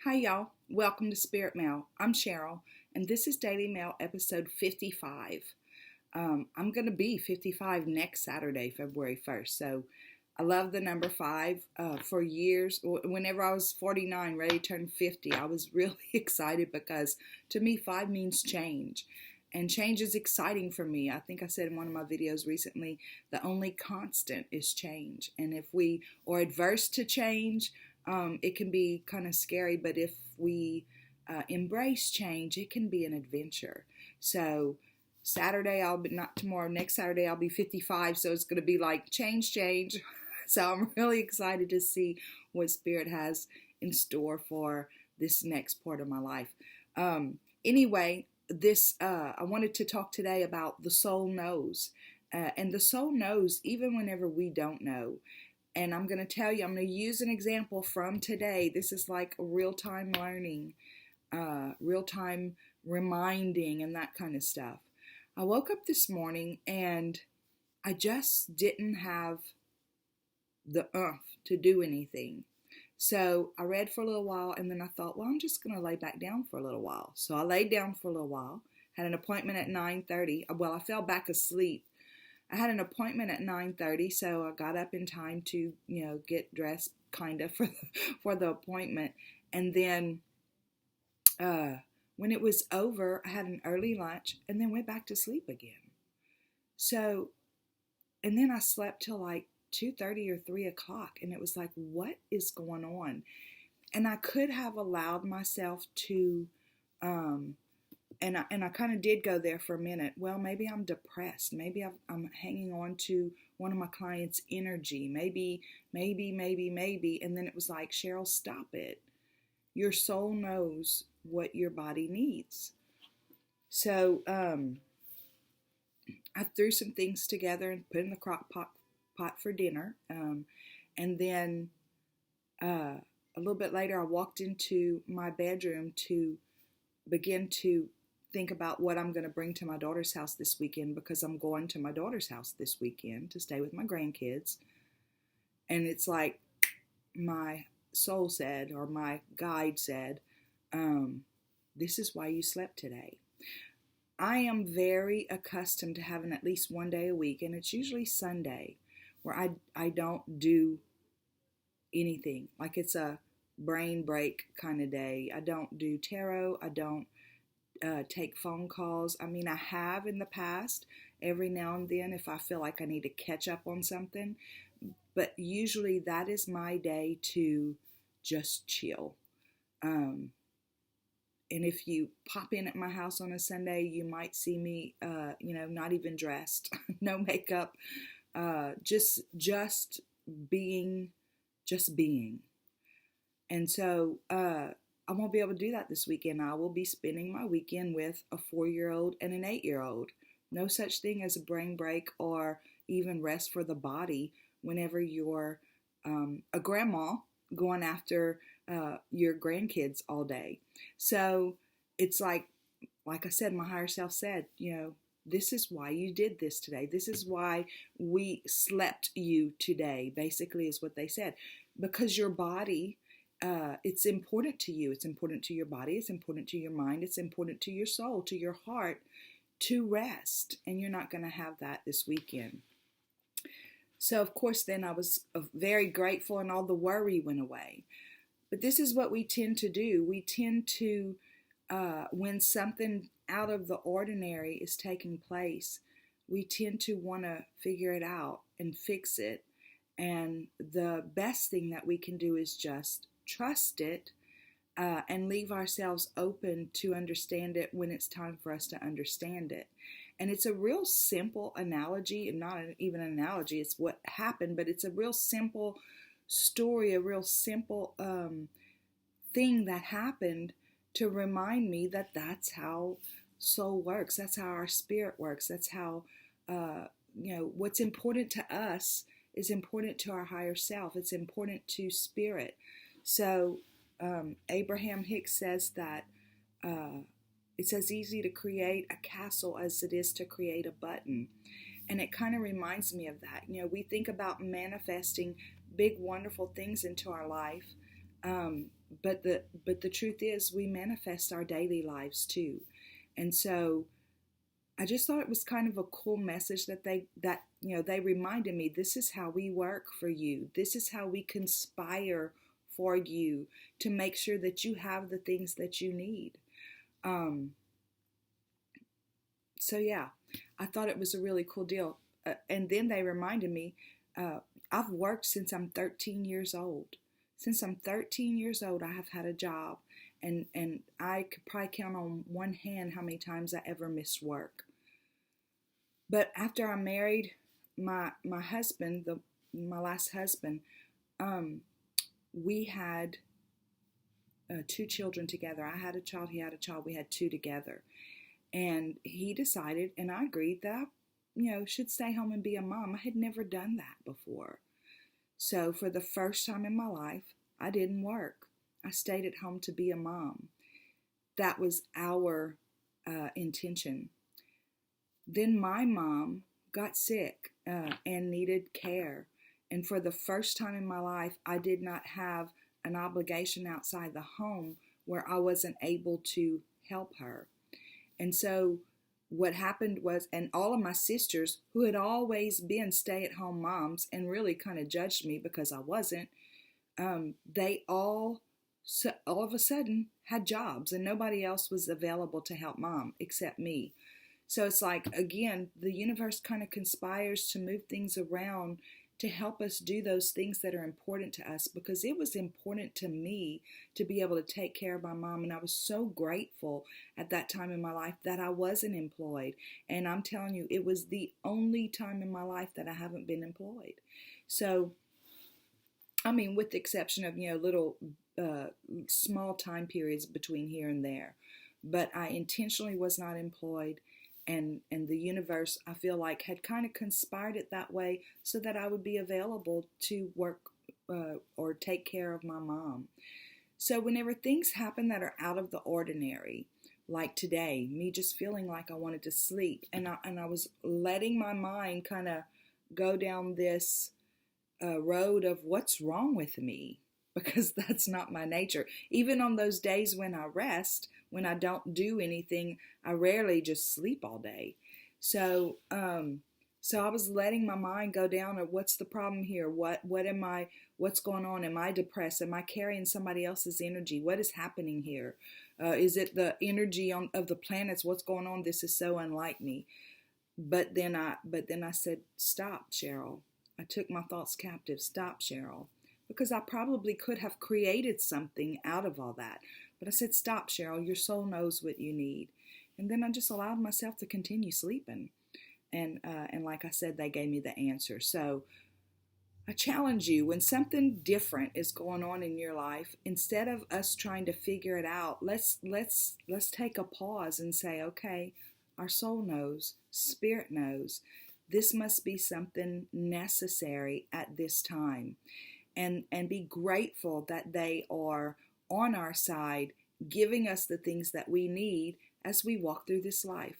Hi, y'all. Welcome to Spirit Mail. I'm Cheryl, and this is Daily Mail episode 55. I'm going to be 55 next Saturday, February 1st. So I love the number 5. For years, whenever I was 49, ready to turn 50, I was really excited because to me, 5 means change. And change is exciting for me. I think I said in one of my videos recently, the only constant is change. And if we are adverse to change, it can be kind of scary, but if we embrace change, it can be an adventure. So Saturday, not tomorrow, next Saturday, I'll be 55, so it's going to be like change. So I'm really excited to see what Spirit has in store for this next part of my life. Anyway, I wanted to talk today about the soul knows. And the soul knows even whenever we don't know. And I'm going to tell you, I'm going to use an example from today. This is like real-time learning, real-time reminding, and that kind of stuff. I woke up this morning and I just didn't have the to do anything. So I read for a little while and then I thought, well, I'm just going to lay back down for a little while. So I laid down for a little while, had an appointment at 9:30. Well, I fell back asleep. I had an appointment at 9:30, so I got up in time to, get dressed kind of for the appointment. And then when it was over, I had an early lunch and then went back to sleep again. So, and then I slept till like 2:30 or 3 o'clock, and it was like, what is going on? And I could have allowed myself to, and I kind of did go there for a minute. Well, maybe I'm depressed. Maybe I'm hanging on to one of my clients' energy. Maybe. And then it was like, Cheryl, stop it. Your soul knows what your body needs. So I threw some things together and put in the crock pot for dinner. And then a little bit later, I walked into my bedroom to begin to think about what I'm going to bring to my daughter's house this weekend, because I'm going to my daughter's house this weekend to stay with my grandkids. And it's like my soul said, or my guide said, this is why you slept today. I am very accustomed to having at least one day a week, and it's usually Sunday, where I don't do anything. Like it's a brain break kind of day. I don't do tarot. I don't take phone calls. I mean, I have in the past, every now and then, if I feel like I need to catch up on something. But usually that is my day to just chill. And if you pop in at my house on a Sunday, you might see me, not even dressed, no makeup, just being. And so I won't be able to do that this weekend. I will be spending my weekend with a 4-year-old and an 8-year-old. No such thing as a brain break or even rest for the body whenever you're a grandma going after your grandkids all day. So it's like I said, my higher self said, this is why you did this today. This is why we slept you today, basically is what they said. Because your body, it's important to you. It's important to your body. It's important to your mind. It's important to your soul, to your heart, to rest. And you're not going to have that this weekend. So, of course, then I was very grateful and all the worry went away. But this is what we tend to do. We tend to, when something out of the ordinary is taking place, we tend to want to figure it out and fix it. And the best thing that we can do is just trust it and leave ourselves open to understand it when it's time for us to understand it. And it's a real simple analogy, and not even an analogy, it's what happened, but it's a real simple story, a real simple thing that happened to remind me that that's how soul works. That's how our spirit works. That's how, what's important to us is important to our higher self. It's important to spirit. So Abraham Hicks says that it's as easy to create a castle as it is to create a button. And it kind of reminds me of that. We think about manifesting big, wonderful things into our life. but the truth is we manifest our daily lives too. And so I just thought it was kind of a cool message that they reminded me, this is how we work for you. This is how we conspire for you to make sure that you have the things that you need. So yeah, I thought it was a really cool deal. And then they reminded me, I've worked since I'm 13 years old. Since I'm 13 years old, I have had a job. And I could probably count on one hand how many times I ever missed work. But after I married my husband, my last husband, we had 2 children together. I had a child, he had a child, we had 2 together. And he decided, and I agreed, that I, should stay home and be a mom. I had never done that before. So for the first time in my life, I didn't work. I stayed at home to be a mom. That was our intention. Then my mom got sick and needed care. And for the first time in my life, I did not have an obligation outside the home where I wasn't able to help her. And so what happened was, and all of my sisters who had always been stay-at-home moms and really kind of judged me because I wasn't, they all of a sudden had jobs and nobody else was available to help mom except me. So it's like, again, the universe kind of conspires to move things around to help us do those things that are important to us, because it was important to me to be able to take care of my mom. And I was so grateful at that time in my life that I wasn't employed. And I'm telling you, it was the only time in my life that I haven't been employed. So, I mean, with the exception of, little small time periods between here and there. But I intentionally was not employed. And the universe, I feel like, had kind of conspired it that way so that I would be available to work or take care of my mom. So whenever things happen that are out of the ordinary, like today, me just feeling like I wanted to sleep, and I was letting my mind kind of go down this road of what's wrong with me, because that's not my nature. Even on those days when I rest, when I don't do anything, I rarely just sleep all day. So I was letting my mind go down of what's the problem here? What's going on? Am I depressed? Am I carrying somebody else's energy? What is happening here? Is it the energy of the planets? What's going on? This is so unlike me. But then I said, stop, Cheryl. I took my thoughts captive. Stop, Cheryl. Because I probably could have created something out of all that. But I said, stop, Cheryl, your soul knows what you need. And then I just allowed myself to continue sleeping. And like I said, they gave me the answer. So I challenge you, when something different is going on in your life, instead of us trying to figure it out, let's take a pause and say, okay, our soul knows, spirit knows, this must be something necessary at this time. And be grateful that they are on our side, giving us the things that we need as we walk through this life.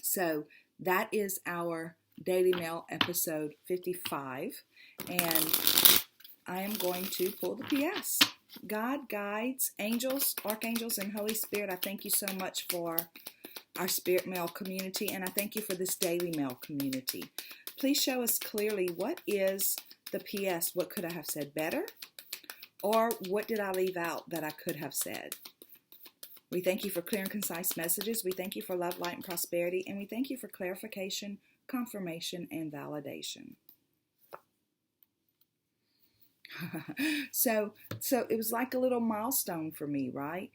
So that is our Daily Mail episode 55. And I am going to pull the PS. God, guides, angels, archangels, and Holy Spirit, I thank you so much for our Spirit Mail community. And I thank you for this Daily Mail community. Please show us clearly, what is the PS? What could I have said better? Or what did I leave out that I could have said? We thank you for clear and concise messages. We thank you for love, light, and prosperity. And we thank you for clarification, confirmation, and validation. So it was like a little milestone for me, right?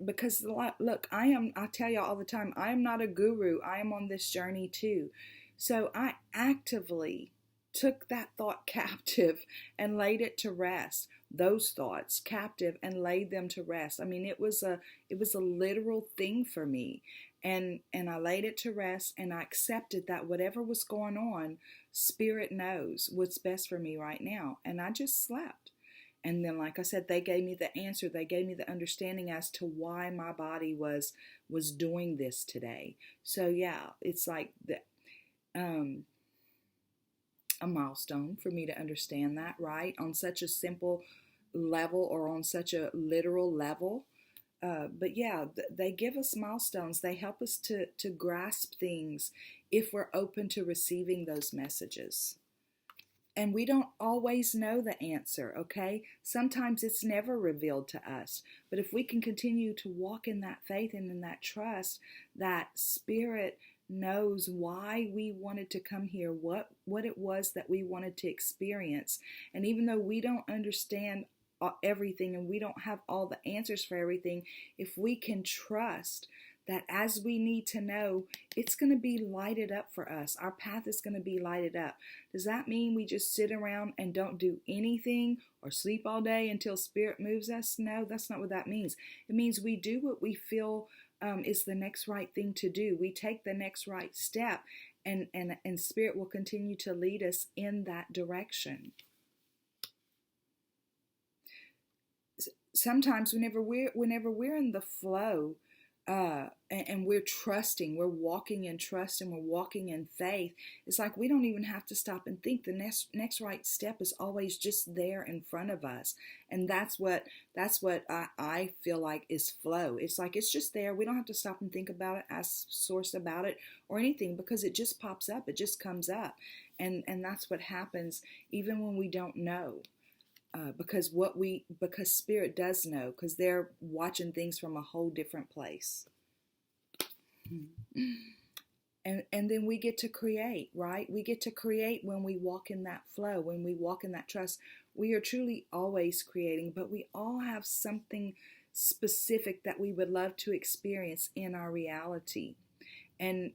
Because look, I tell you all the time, I am not a guru. I am on this journey too. So I actively took that thought captive and laid it to rest. Those thoughts captive and laid them to rest. I mean, it was a literal thing for me. And I laid it to rest, and I accepted that whatever was going on, Spirit knows what's best for me right now. And I just slept. And then, like I said, they gave me the answer. They gave me the understanding as to why my body was doing this today. So yeah, it's like a milestone for me to understand that, right? On such a simple level or on such a literal level. But yeah, they give us milestones. They help us to grasp things if we're open to receiving those messages. And we don't always know the answer, okay? Sometimes it's never revealed to us. But if we can continue to walk in that faith and in that trust, that Spirit knows why we wanted to come here, what it was that we wanted to experience. And even though we don't understand everything and we don't have all the answers for everything, if we can trust that as we need to know, it's going to be lighted up for us. Our path is going to be lighted up. Does that mean we just sit around and don't do anything or sleep all day until Spirit moves us? No, that's not what that means. It means we do what we feel is the next right thing to do. We take the next right step, and Spirit will continue to lead us in that direction. Sometimes whenever we're in the flow, and we're trusting, we're walking in trust and we're walking in faith, it's like we don't even have to stop and think. The next right step is always just there in front of us. And that's what I feel like is flow. It's like it's just there. We don't have to stop and think about it, ask Source about it or anything, because it just pops up. It just comes up. And that's what happens even when we don't know. Because Spirit does know, because they're watching things from a whole different place. And then we get to create, right? We get to create when we walk in that flow, when we walk in that trust. We are truly always creating, but we all have something specific that we would love to experience in our reality. And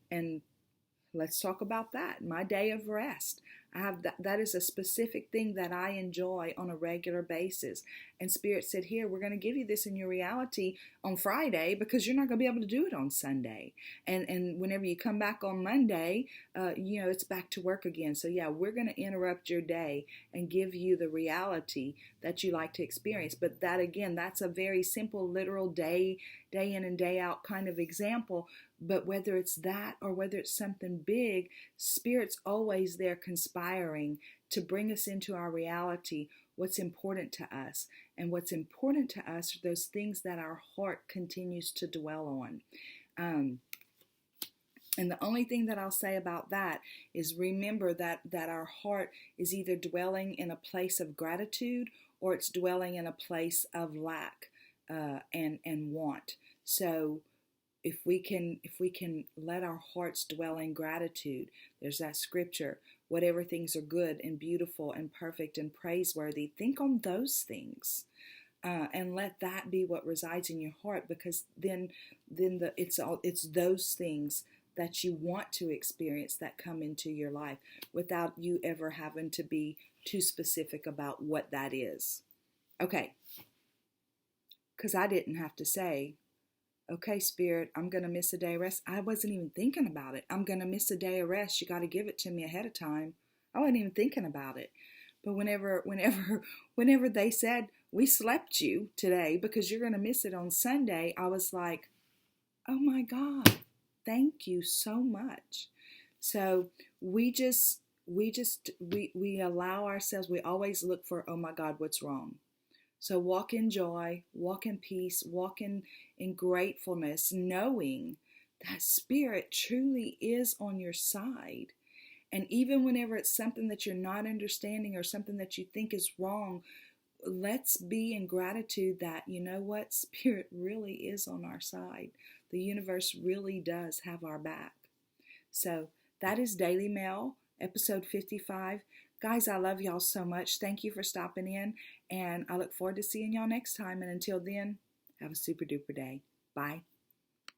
let's talk about that. My day of rest. I have that is a specific thing that I enjoy on a regular basis. And Spirit said, here, we're going to give you this in your reality on Friday, because you're not going to be able to do it on Sunday. And whenever you come back on Monday, it's back to work again. So yeah, we're going to interrupt your day and give you the reality that you like to experience. But that, again, that's a very simple, literal day in and day out kind of example. But whether it's that or whether it's something big, Spirit's always there conspiring to bring us into our reality, what's important to us. And what's important to us are those things that our heart continues to dwell on. And the only thing that I'll say about that is remember that our heart is either dwelling in a place of gratitude or it's dwelling in a place of lack and want. So if we can let our hearts dwell in gratitude, there's that scripture, whatever things are good and beautiful and perfect and praiseworthy, think on those things. And let that be what resides in your heart, because then it's those things that you want to experience that come into your life without you ever having to be too specific about what that is. Okay. Because I didn't have to say, okay, Spirit, I'm going to miss a day of rest. I wasn't even thinking about it. I'm going to miss a day of rest. You got to give it to me ahead of time. I wasn't even thinking about it. But whenever they said, we slept you today because you're going to miss it on Sunday, I was like, oh my God, thank you so much. So we allow ourselves, we always look for, oh my God, what's wrong? So walk in joy, walk in peace, walk in gratefulness, knowing that Spirit truly is on your side. And even whenever it's something that you're not understanding or something that you think is wrong, let's be in gratitude that, you know what, Spirit really is on our side. The universe really does have our back. So that is Daily Mail, episode 55. Guys, I love y'all so much. Thank you for stopping in, and I look forward to seeing y'all next time. And until then, have a super duper day. Bye.